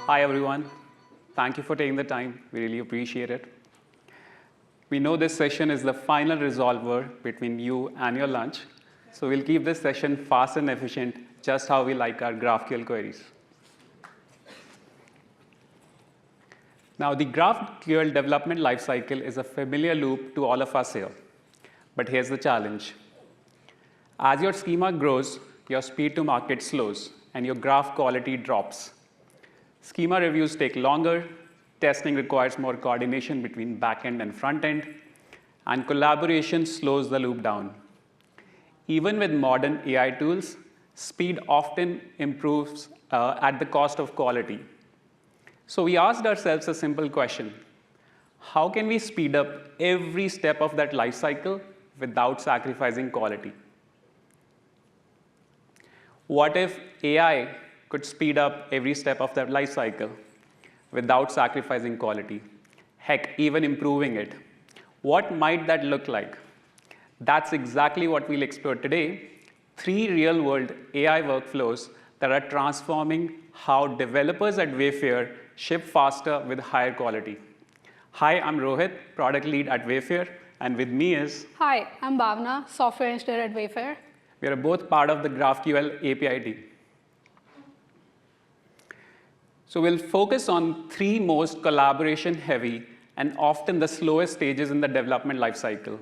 Hi, everyone. Thank you for taking the time. We really appreciate it. We know this session is the final resolver between you and your lunch. So we'll keep this session fast and efficient, just how we like our GraphQL queries. Now, the GraphQL development lifecycle is a familiar loop to all of us here. But here's the challenge. As your schema grows, your speed to market slows, and your graph quality drops. Schema reviews take longer, testing requires more coordination between backend and frontend, and collaboration slows the loop down. Even with modern AI tools, speed often improves at the cost of quality. So we asked ourselves a simple question. How can we speed up every step of that life cycle without sacrificing quality? What if AI could speed up every step of that life cycle without sacrificing quality? Heck, even improving it. What might that look like? That's exactly what we'll explore today. 3 real-world AI workflows that are transforming how developers at Wayfair ship faster with higher quality. Hi, I'm Rohit, product lead at Wayfair, and with me is... Hi, I'm Bhavna, software engineer at Wayfair. We are both part of the GraphQL API team. So we'll focus on 3 most collaboration-heavy and often the slowest stages in the development lifecycle: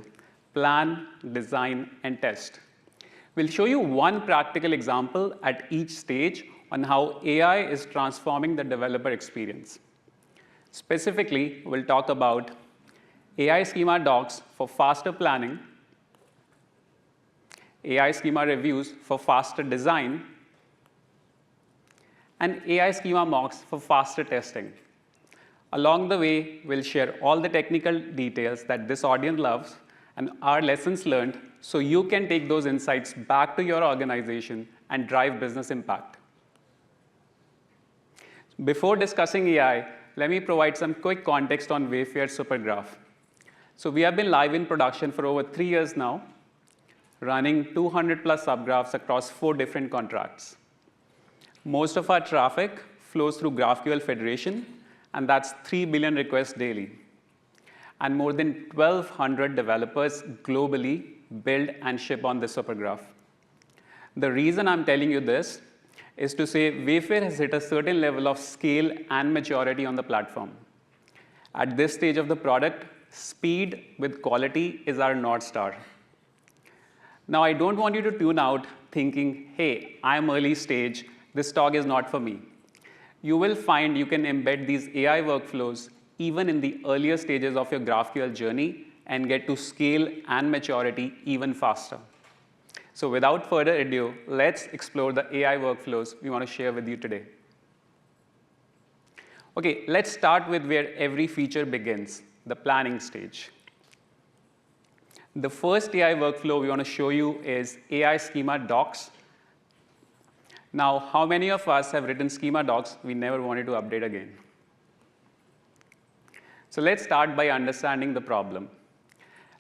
plan, design, and test. We'll show you one practical example at each stage on how AI is transforming the developer experience. Specifically, we'll talk about AI schema docs for faster planning, AI schema reviews for faster design, and AI schema mocks for faster testing. Along the way, we'll share all the technical details that this audience loves and our lessons learned so you can take those insights back to your organization and drive business impact. Before discussing AI, let me provide some quick context on Wayfair Supergraph. So we have been live in production for over 3 years now, running 200+ subgraphs across 4 different contracts. Most of our traffic flows through GraphQL Federation, and that's 3 billion requests daily. And more than 1,200 developers globally build and ship on this Supergraph. The reason I'm telling you this is to say Wayfair has hit a certain level of scale and maturity on the platform. At this stage of the product, speed with quality is our North Star. Now, I don't want you to tune out thinking, hey, I'm early stage, this talk is not for me. You will find you can embed these AI workflows even in the earlier stages of your GraphQL journey and get to scale and maturity even faster. So without further ado, let's explore the AI workflows we want to share with you today. Okay, let's start with where every feature begins, the planning stage. The first AI workflow we want to show you is AI schema docs. Now, how many of us have written schema docs we never wanted to update again? So let's start by understanding the problem.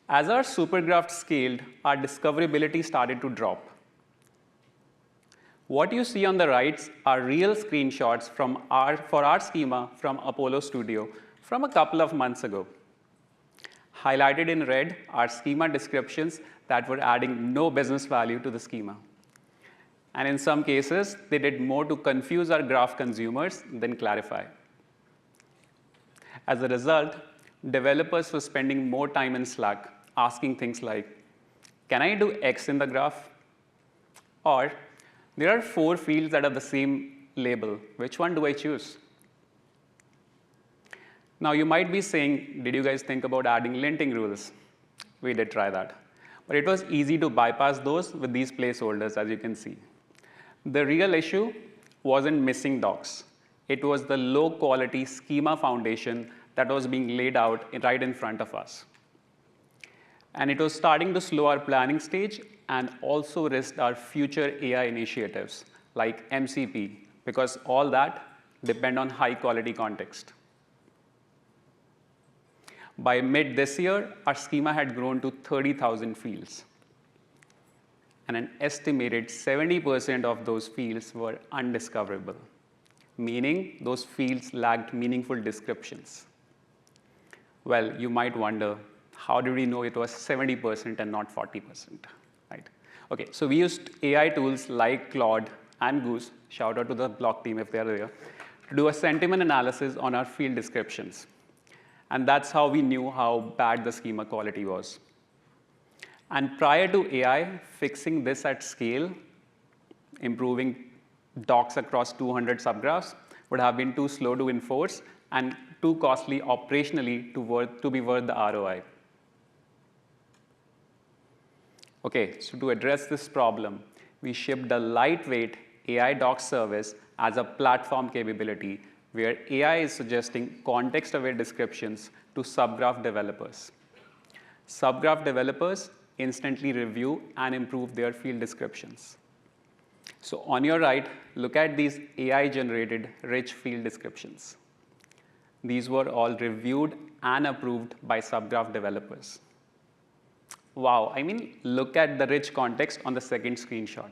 As our supergraph scaled, our discoverability started to drop. What you see on the right are real screenshots for our schema from Apollo Studio from a couple of months ago. Highlighted in red are schema descriptions that were adding no business value to the schema. And in some cases, they did more to confuse our graph consumers than clarify. As a result, developers were spending more time in Slack asking things like, can I do X in the graph? Or, there are 4 fields that have the same label. Which one do I choose? Now, you might be saying, did you guys think about adding linting rules? We did try that. But it was easy to bypass those with these placeholders, as you can see. The real issue wasn't missing docs. It was the low-quality schema foundation that was being laid out right in front of us. And it was starting to slow our planning stage and also risk our future AI initiatives, like MCP, because all that depend on high-quality context. By mid this year, our schema had grown to 30,000 fields. And an estimated 70% of those fields were undiscoverable. meaning those fields lacked meaningful descriptions. Well, you might wonder, how did we know it was 70% and not 40%, right? Okay, so we used AI tools like Claude and Goose, shout out to the block team if they're there, to do a sentiment analysis on our field descriptions. And that's how we knew how bad the schema quality was. And prior to AI, fixing this at scale, improving docs across 200 subgraphs would have been too slow to enforce and too costly operationally to be worth the ROI. Okay, so to address this problem, we shipped a lightweight AI docs service as a platform capability where AI is suggesting context-aware descriptions to subgraph developers. Subgraph developers instantly review and improve their field descriptions. So on your right, look at these AI-generated rich field descriptions. These were all reviewed and approved by subgraph developers. Wow, I mean, look at the rich context on the second screenshot.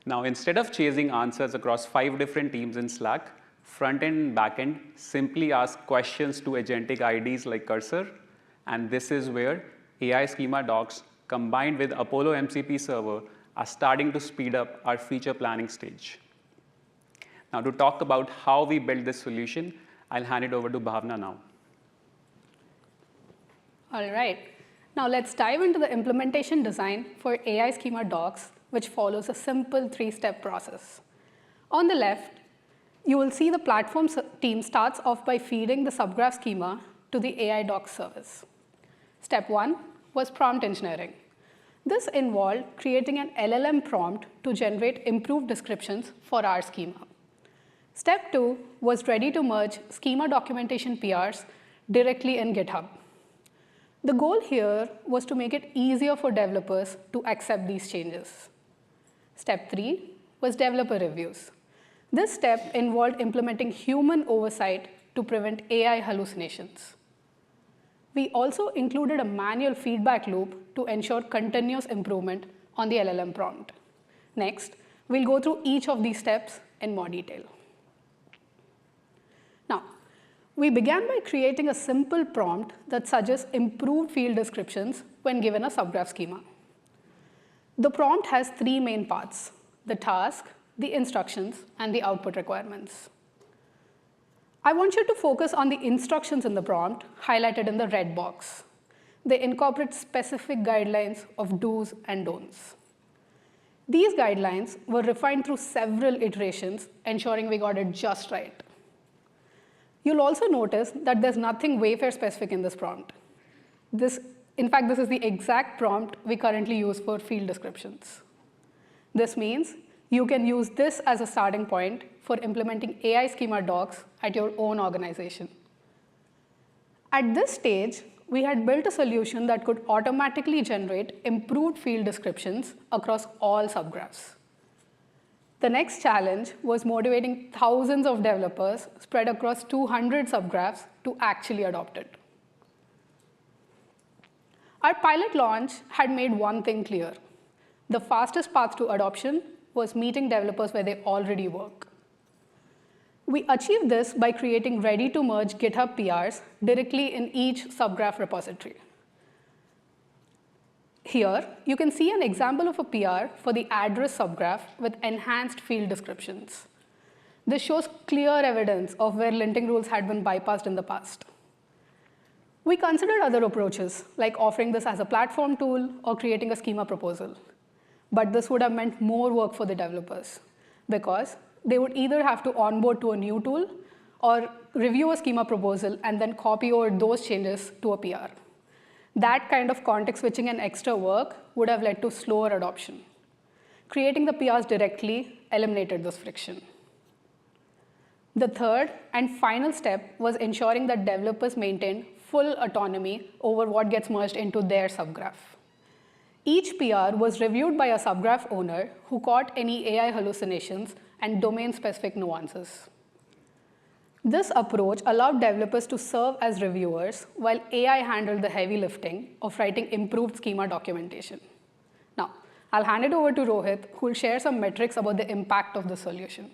Now, instead of chasing answers across 5 different teams in Slack, front-end and back-end simply ask questions to agentic IDs like Cursor, and this is where AI schema docs combined with Apollo MCP server are starting to speed up our feature planning stage. Now, to talk about how we built this solution, I'll hand it over to Bhavna now. All right. Now let's dive into the implementation design for AI schema docs, which follows a simple 3-step process. On the left, you will see the platform team starts off by feeding the subgraph schema to the AI docs service. Step 1 was prompt engineering. This involved creating an LLM prompt to generate improved descriptions for our schema. Step 2 was ready to merge schema documentation PRs directly in GitHub. The goal here was to make it easier for developers to accept these changes. Step 3 was developer reviews. This step involved implementing human oversight to prevent AI hallucinations. We also included a manual feedback loop to ensure continuous improvement on the LLM prompt. Next, we'll go through each of these steps in more detail. Now, we began by creating a simple prompt that suggests improved field descriptions when given a subgraph schema. The prompt has 3 main parts: the task, the instructions, and the output requirements. I want you to focus on the instructions in the prompt, highlighted in the red box. They incorporate specific guidelines of do's and don'ts. These guidelines were refined through several iterations, ensuring we got it just right. You'll also notice that there's nothing Wayfair specific in this prompt. In fact, this is the exact prompt we currently use for field descriptions. This means you can use this as a starting point for implementing AI schema docs at your own organization. At this stage, we had built a solution that could automatically generate improved field descriptions across all subgraphs. The next challenge was motivating thousands of developers spread across 200 subgraphs to actually adopt it. Our pilot launch had made one thing clear. The fastest path to adoption was meeting developers where they already work. We achieved this by creating ready-to-merge GitHub PRs directly in each subgraph repository. Here, you can see an example of a PR for the address subgraph with enhanced field descriptions. This shows clear evidence of where linting rules had been bypassed in the past. We considered other approaches, like offering this as a platform tool or creating a schema proposal. But this would have meant more work for the developers, because they would either have to onboard to a new tool or review a schema proposal and then copy over those changes to a PR. That kind of context switching and extra work would have led to slower adoption. Creating the PRs directly eliminated this friction. The third and final step was ensuring that developers maintained full autonomy over what gets merged into their subgraph. Each PR was reviewed by a subgraph owner who caught any AI hallucinations and domain-specific nuances. This approach allowed developers to serve as reviewers while AI handled the heavy lifting of writing improved schema documentation. Now, I'll hand it over to Rohit, who will share some metrics about the impact of the solution.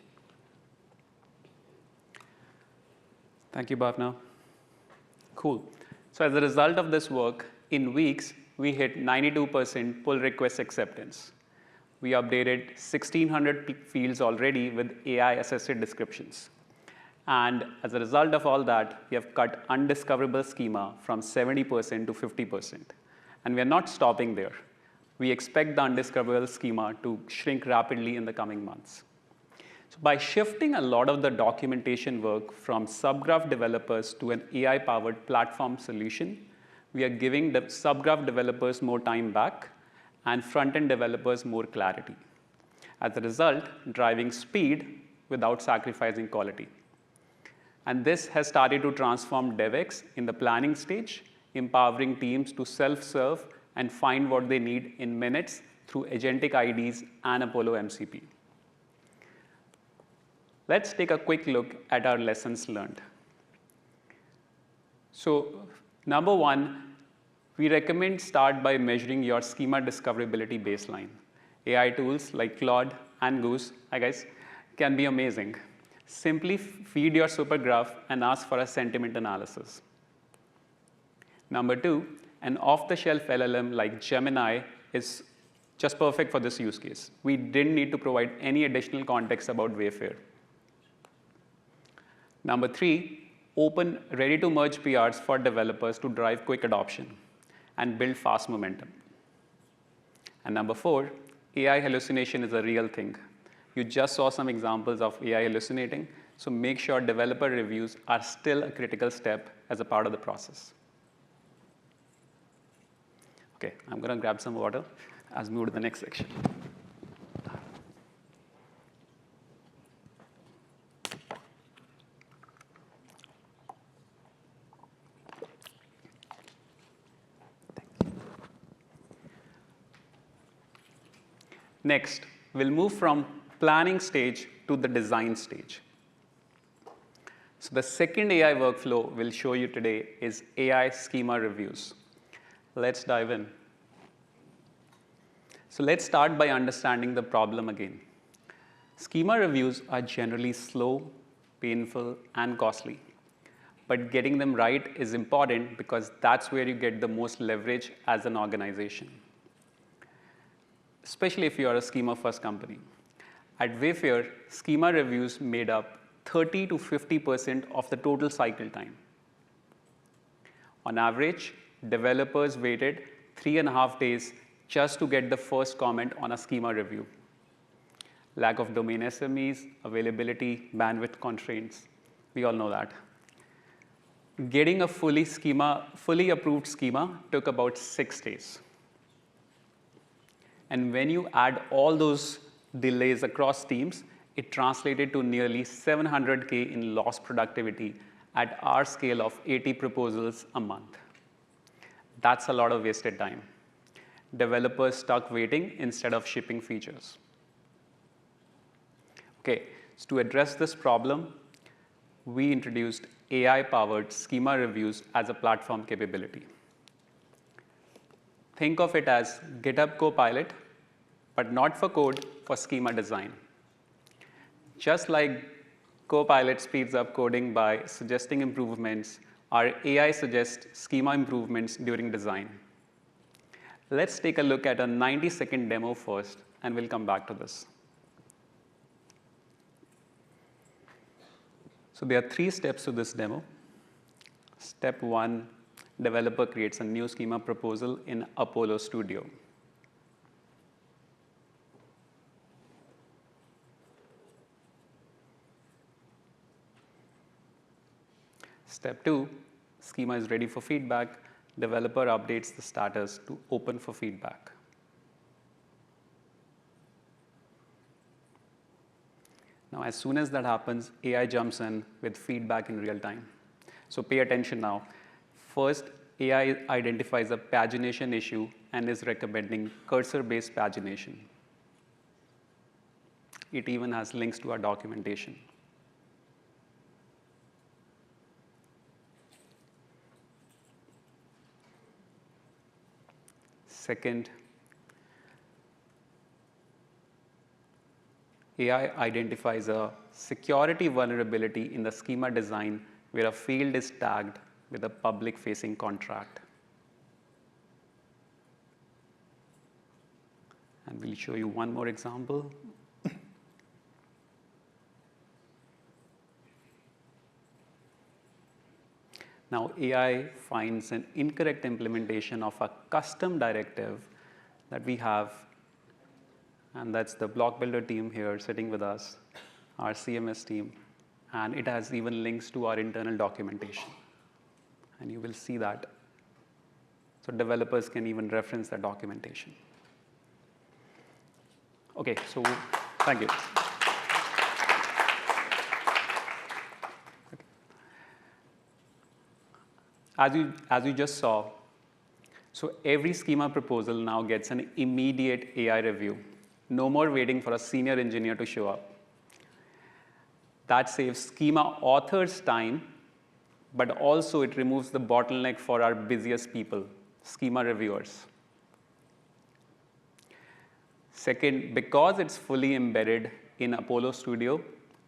Thank you, Bhavna. Cool. So as a result of this work, in weeks, we hit 92% pull request acceptance. We updated 1,600 fields already with AI-assisted descriptions. And as a result of all that, we have cut undiscoverable schema from 70% to 50%. And we are not stopping there. We expect the undiscoverable schema to shrink rapidly in the coming months. So by shifting a lot of the documentation work from subgraph developers to an AI-powered platform solution, we are giving the subgraph developers more time back and front-end developers more clarity. As a result, driving speed without sacrificing quality. And this has started to transform DevEx in the planning stage, empowering teams to self-serve and find what they need in minutes through agentic IDs and Apollo MCP. Let's take a quick look at our lessons learned. So, number one, we recommend start by measuring your schema discoverability baseline. AI tools like Claude and Goose, I guess, can be amazing. Simply feed your supergraph and ask for a sentiment analysis. Number two, an off-the-shelf LLM like Gemini is just perfect for this use case. We didn't need to provide any additional context about Wayfair. Number three, open ready-to-merge PRs for developers to drive quick adoption and build fast momentum. And number four, AI hallucination is a real thing. You just saw some examples of AI hallucinating, so make sure developer reviews are still a critical step as a part of the process. Okay, I'm going to grab some water as we move to the next section. Next, we'll move from planning stage to the design stage. So the second AI workflow we'll show you today is AI schema reviews. Let's dive in. So let's start by understanding the problem again. Schema reviews are generally slow, painful, and costly. But getting them right is important because that's where you get the most leverage as an organization, especially if you are a schema-first company. At Wayfair, schema reviews made up 30 to 50% of the total cycle time. On average, developers waited 3.5 days just to get the first comment on a schema review. Lack of domain SMEs, availability, bandwidth constraints, we all know that. Getting a fully approved schema took about 6 days. And when you add all those delays across teams, it translated to nearly $700K in lost productivity at our scale of 80 proposals a month. That's a lot of wasted time. Developers stuck waiting instead of shipping features. Okay, so to address this problem, we introduced AI-powered schema reviews as a platform capability. Think of it as GitHub Copilot, but not for code, for schema design. Just like Copilot speeds up coding by suggesting improvements, our AI suggests schema improvements during design. Let's take a look at a 90-second demo first, and we'll come back to this. So there are 3 steps to this demo. Step 1, developer creates a new schema proposal in Apollo Studio. Step 2, schema is ready for feedback. Developer updates the status to open for feedback. Now, as soon as that happens, AI jumps in with feedback in real time. So pay attention now. First, AI identifies a pagination issue and is recommending cursor-based pagination. It even has links to our documentation. Second, AI identifies a security vulnerability in the schema design where a field is tagged with a public-facing contract. And we'll show you one more example. Now, AI finds an incorrect implementation of a custom directive that we have, and that's the block builder team here sitting with us, our CMS team, and it has even links to our internal documentation. And you will see that. So developers can even reference that documentation. Okay, so thank you. As you just saw, so every schema proposal now gets an immediate AI review. No more waiting for a senior engineer to show up. That saves schema authors time, but also it removes the bottleneck for our busiest people, schema reviewers. Second, because it's fully embedded in Apollo Studio,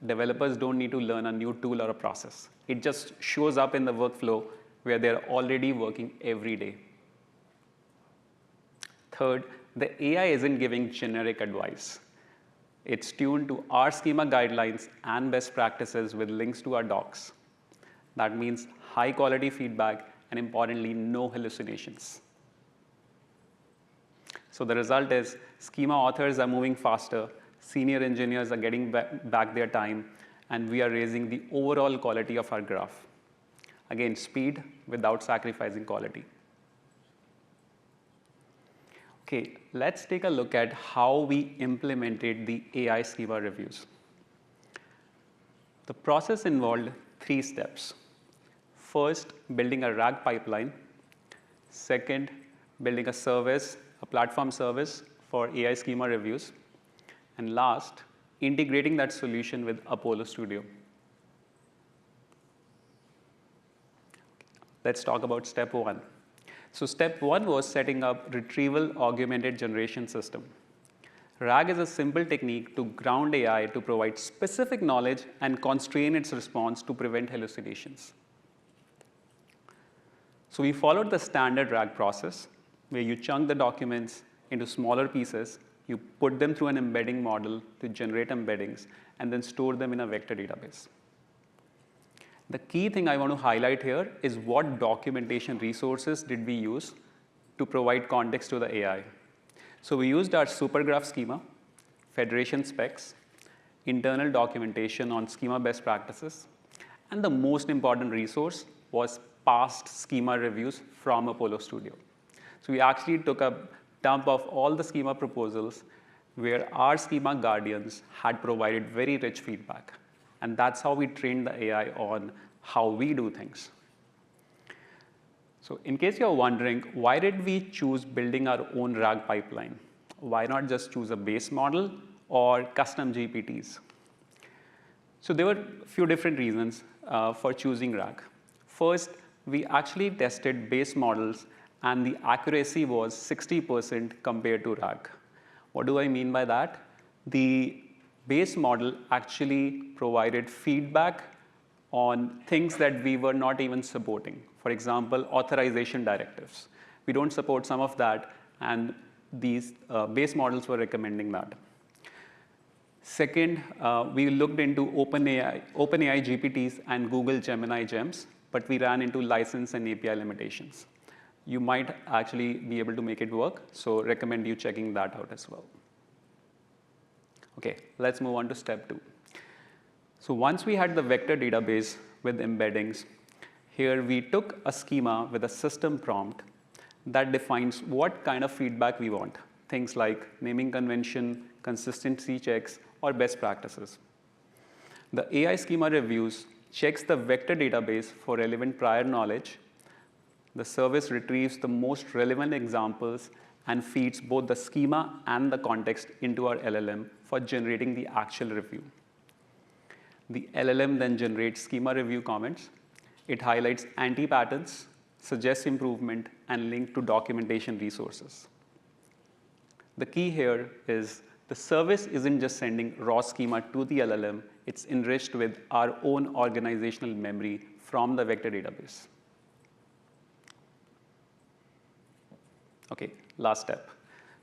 developers don't need to learn a new tool or a process. It just shows up in the workflow where they're already working every day. Third, the AI isn't giving generic advice. It's tuned to our schema guidelines and best practices with links to our docs. That means high quality feedback and importantly, no hallucinations. So the result is schema authors are moving faster, senior engineers are getting back their time, and we are raising the overall quality of our graph. Again, speed without sacrificing quality. Okay, let's take a look at how we implemented the AI schema reviews. The process involved 3 steps. First, building a RAG pipeline. Second, building a service, a platform service for AI schema reviews. And last, integrating that solution with Apollo Studio. Let's talk about step 1. So step 1 was setting up retrieval augmented generation system. RAG is a simple technique to ground AI to provide specific knowledge and constrain its response to prevent hallucinations. So we followed the standard RAG process where you chunk the documents into smaller pieces, you put them through an embedding model to generate embeddings, and then store them in a vector database. The key thing I want to highlight here is what documentation resources did we use to provide context to the AI. So we used our supergraph schema, federation specs, internal documentation on schema best practices, and the most important resource was past schema reviews from Apollo Studio. So we actually took a dump of all the schema proposals where our schema guardians had provided very rich feedback. And that's how we trained the AI on how we do things. So in case you're wondering, why did we choose building our own RAG pipeline? Why not just choose a base model or custom GPTs? So there were a few different reasons for choosing RAG. First, we actually tested base models and the accuracy was 60% compared to RAG. What do I mean by that? The base model actually provided feedback on things that we were not even supporting. For example, authorization directives. We don't support some of that, and these base models were recommending that. Second, we looked into OpenAI GPTs and Google Gemini Gems, but we ran into license and API limitations. You might actually be able to make it work, so recommend you checking that out as well. Okay, let's move on to step 2. So once we had the vector database with embeddings, here we took a schema with a system prompt that defines what kind of feedback we want, things like naming convention, consistency checks, or best practices. The AI schema reviews checks the vector database for relevant prior knowledge. The service retrieves the most relevant examples and feeds both the schema and the context into our LLM for generating the actual review. The LLM then generates schema review comments. It highlights anti-patterns, suggests improvement, and links to documentation resources. The key here is The service isn't just sending raw schema to the LLM, it's enriched with our own organizational memory from the vector database. Okay, last step.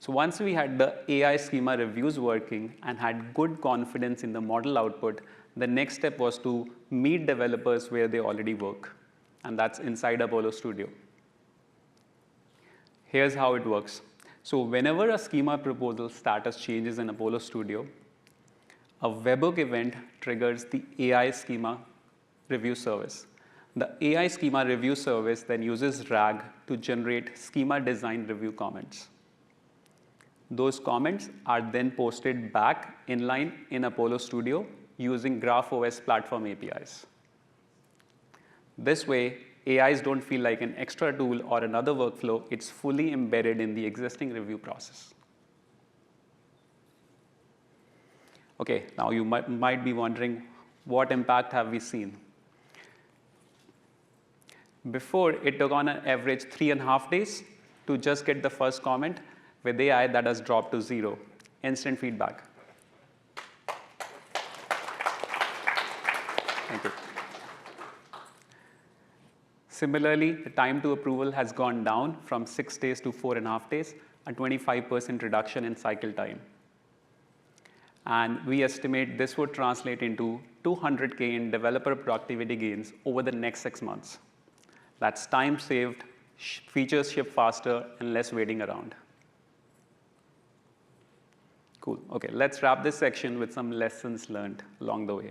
So once we had the AI schema reviews working and had good confidence in the model output, the next step was to meet developers where they already work, and that's inside Apollo Studio. Here's how it works. So whenever a schema proposal status changes in Apollo Studio, a webhook event triggers the AI schema review service. The AI schema review service then uses RAG to generate schema design review comments. Those comments are then posted back inline in Apollo Studio using GraphOS platform APIs. This way, AIs don't feel like an extra tool or another workflow. It's fully embedded in the existing review process. Okay, now you might be wondering, what impact have we seen? Before, it took on an average 3.5 days to just get the first comment. With AI, that has dropped to 0. Instant feedback. Thank you. Similarly, the time to approval has gone down from 6 days to 4.5 days, a 25% reduction in cycle time. And we estimate this would translate into $200K in developer productivity gains over the next 6 months. That's time saved, features ship faster, and less waiting around. Cool. Okay, let's wrap this section with some lessons learned along the way.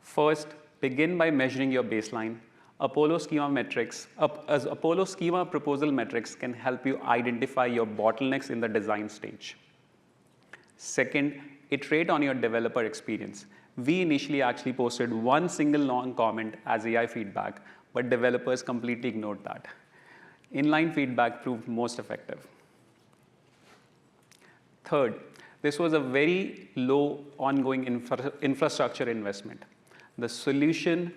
First, begin by measuring your baseline. Apollo schema proposal metrics can help you identify your bottlenecks in the design stage. Second, iterate on your developer experience. We initially actually posted one single long comment as AI feedback, but developers completely ignored that. Inline feedback proved most effective. Third, this was a very low ongoing infrastructure investment. The solution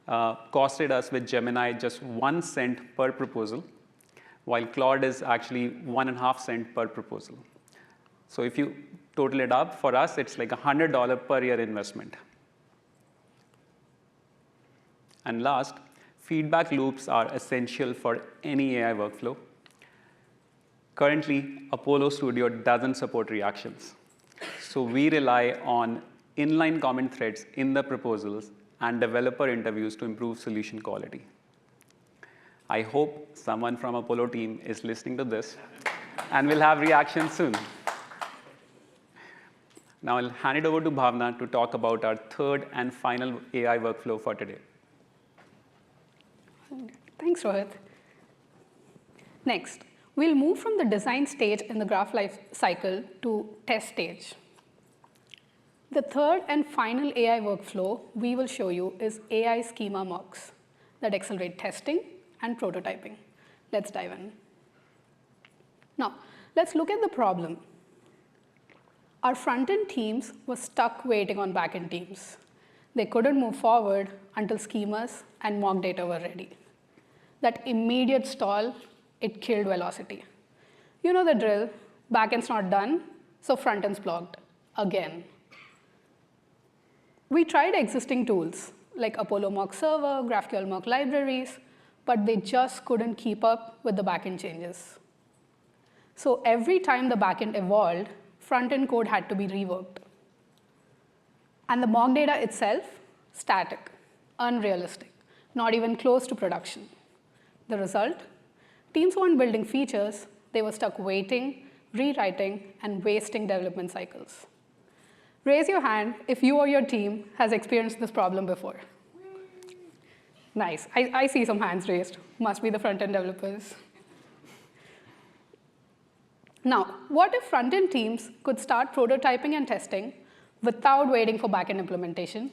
costed us with Gemini just 1 cent per proposal, while Claude is actually 1.5 cents per proposal. So if you total it up, for us, it's like $100 per year investment. And last, feedback loops are essential for any AI workflow. Currently, Apollo Studio doesn't support reactions. So we rely on inline comment threads in the proposals and developer interviews to improve solution quality. I hope someone from Apollo team is listening to this, and we'll have reactions soon. Now I'll hand it over to Bhavna to talk about our third and final AI workflow for today. Thanks, Rohit. Next, we'll move from the design stage in the graph life cycle to test stage. The third and final AI workflow we will show you is AI schema mocks that accelerate testing and prototyping. Let's dive in. Now, let's look at the problem. Our front-end teams were stuck waiting on back-end teams. They couldn't move forward until schemas and mock data were ready. That immediate stall, it killed velocity. You know the drill. Back-end's not done, so front-end's blocked again. We tried existing tools like Apollo Mock Server, GraphQL Mock libraries, but they just couldn't keep up with the backend changes. So every time the backend evolved, front-end code had to be reworked. And the mock data itself, static, unrealistic, not even close to production. The result? Teams weren't building features, they were stuck waiting, rewriting, and wasting development cycles. Raise your hand if you or your team has experienced this problem before. Nice. I see some hands raised. Must be the front-end developers. Now, what if front-end teams could start prototyping and testing without waiting for back-end implementation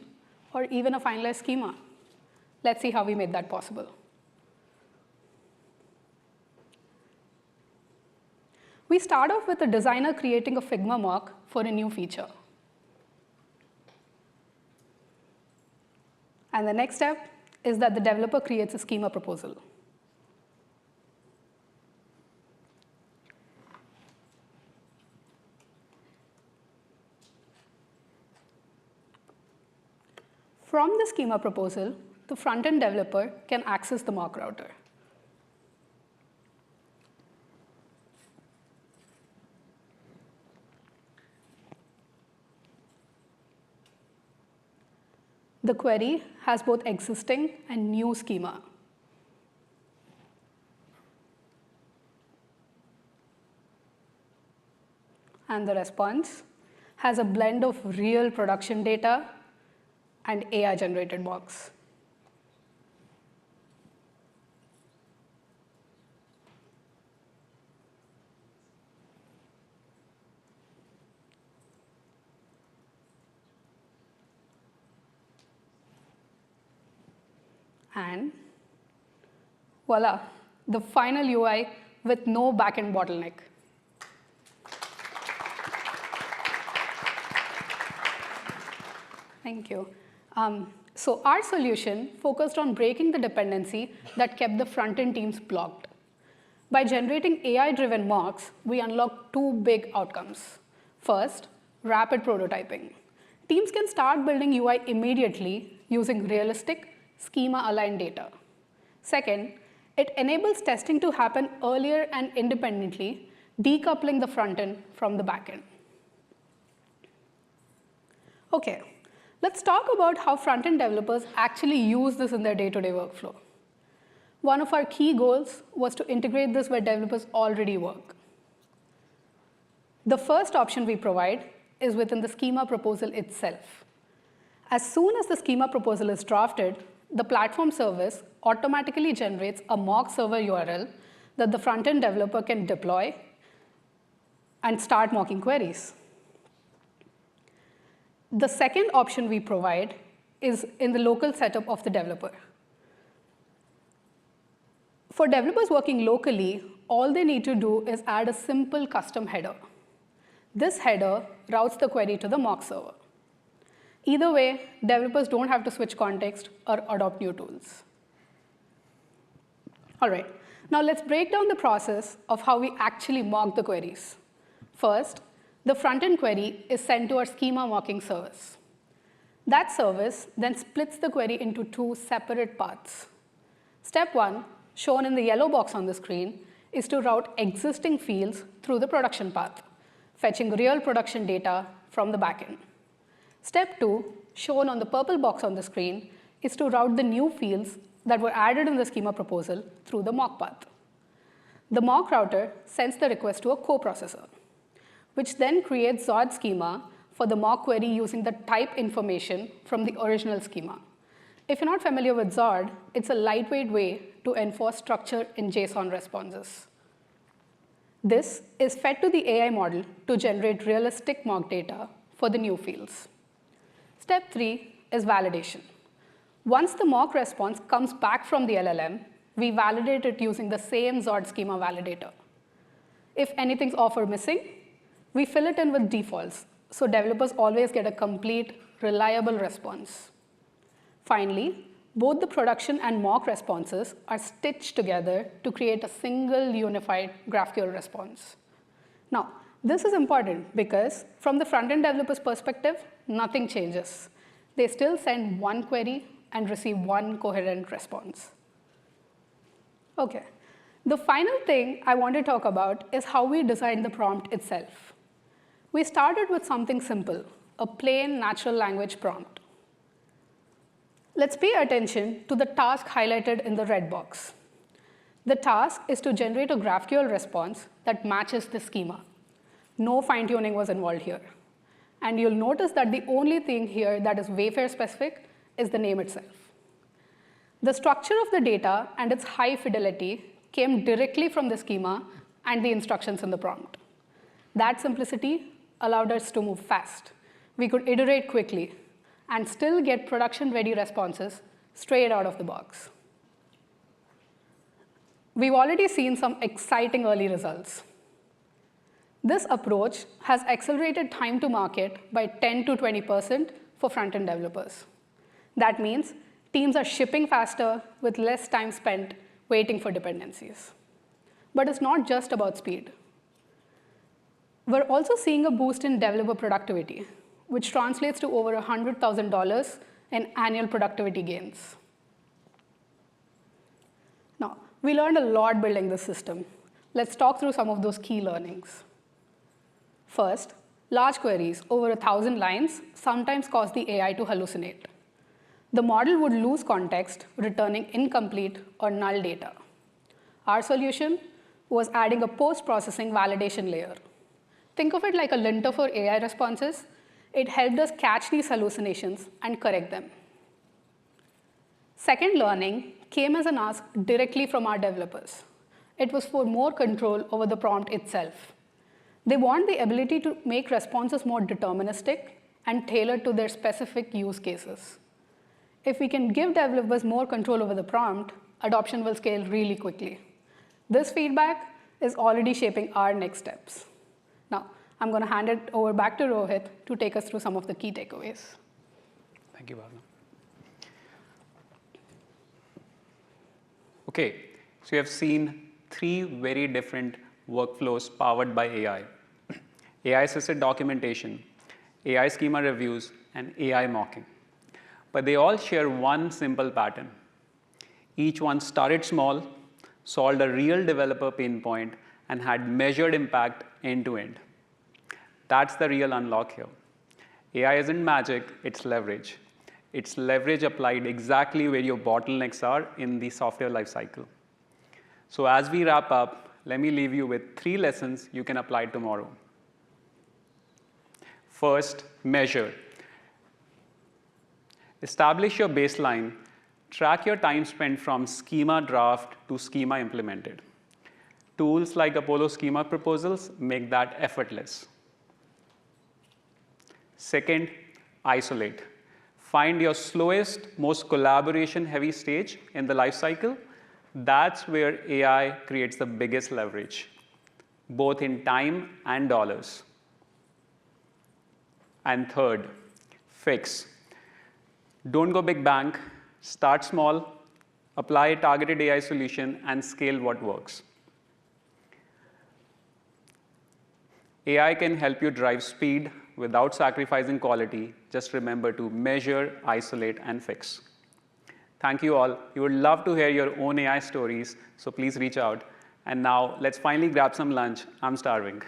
or even a finalized schema? Let's see how we made that possible. We start off with the designer creating a Figma mock for a new feature. And the next step is that the developer creates a schema proposal. From the schema proposal, the front-end developer can access the mock router. The query has both existing and new schema. And the response has a blend of real production data and AI-generated mocks. And voila, the final UI with no backend bottleneck. Thank you. So our solution focused on breaking the dependency that kept the front-end teams blocked. By generating AI-driven mocks, we unlocked two big outcomes. First, rapid prototyping. Teams can start building UI immediately using realistic, schema-aligned data. Second, it enables testing to happen earlier and independently, decoupling the front-end from the back-end. OK, let's talk about how front-end developers actually use this in their day-to-day workflow. One of our key goals was to integrate this where developers already work. The first option we provide is within the schema proposal itself. As soon as the schema proposal is drafted, the platform service automatically generates a mock server URL that the front-end developer can deploy and start mocking queries. The second option we provide is in the local setup of the developer. For developers working locally, all they need to do is add a simple custom header. This header routes the query to the mock server. Either way, developers don't have to switch context or adopt new tools. All right, now let's break down the process of how we actually mock the queries. First, the front-end query is sent to our schema mocking service. That service then splits the query into two separate paths. Step one, shown in the yellow box on the screen, is to route existing fields through the production path, fetching real production data from the backend. Step two, shown on the purple box on the screen, is to route the new fields that were added in the schema proposal through the mock path. The mock router sends the request to a coprocessor, which then creates Zod schema for the mock query using the type information from the original schema. If you're not familiar with Zod, it's a lightweight way to enforce structure in JSON responses. This is fed to the AI model to generate realistic mock data for the new fields. Step three is validation. Once the mock response comes back from the LLM, we validate it using the same Zod schema validator. If anything's off or missing, we fill it in with defaults, so developers always get a complete, reliable response. Finally, both the production and mock responses are stitched together to create a single unified GraphQL response. Now, this is important because from the front-end developer's perspective, nothing changes. They still send one query and receive one coherent response. OK, the final thing I want to talk about is how we designed the prompt itself. We started with something simple, a plain natural language prompt. Let's pay attention to the task highlighted in the red box. The task is to generate a GraphQL response that matches the schema. No fine-tuning was involved here. And you'll notice that the only thing here that is Wayfair specific is the name itself. The structure of the data and its high fidelity came directly from the schema and the instructions in the prompt. That simplicity allowed us to move fast. We could iterate quickly and still get production-ready responses straight out of the box. We've already seen some exciting early results. This approach has accelerated time to market by 10 to 20% for front-end developers. That means teams are shipping faster with less time spent waiting for dependencies. But it's not just about speed. We're also seeing a boost in developer productivity, which translates to over $100,000 in annual productivity gains. Now, we learned a lot building this system. Let's talk through some of those key learnings. First, large queries over 1,000 lines sometimes cause the AI to hallucinate. The model would lose context, returning incomplete or null data. Our solution was adding a post-processing validation layer. Think of it like a linter for AI responses. It helped us catch these hallucinations and correct them. Second learning came as an ask directly from our developers. It was for more control over the prompt itself. They want the ability to make responses more deterministic and tailored to their specific use cases. If we can give developers more control over the prompt, adoption will scale really quickly. This feedback is already shaping our next steps. Now, I'm going to hand it over back to Rohit to take us through some of the key takeaways. Thank you, Bhavna. OK, so you have seen 3 very different workflows powered by AI. AI-assisted documentation, AI schema reviews, and AI mocking. But they all share one simple pattern. Each one started small, solved a real developer pain point, and had measured impact end to end. That's the real unlock here. AI isn't magic, it's leverage. It's leverage applied exactly where your bottlenecks are in the software lifecycle. So as we wrap up, let me leave you with 3 lessons you can apply tomorrow. First, measure. Establish your baseline. Track your time spent from schema draft to schema implemented. Tools like Apollo schema proposals make that effortless. Second, isolate. Find your slowest, most collaboration-heavy stage in the lifecycle. That's where AI creates the biggest leverage, both in time and dollars. And third, fix. Don't go big bang. Start small, apply a targeted AI solution, and scale what works. AI can help you drive speed without sacrificing quality. Just remember to measure, isolate, and fix. Thank you all. We would love to hear your own AI stories, so please reach out. And now, let's finally grab some lunch. I'm starving.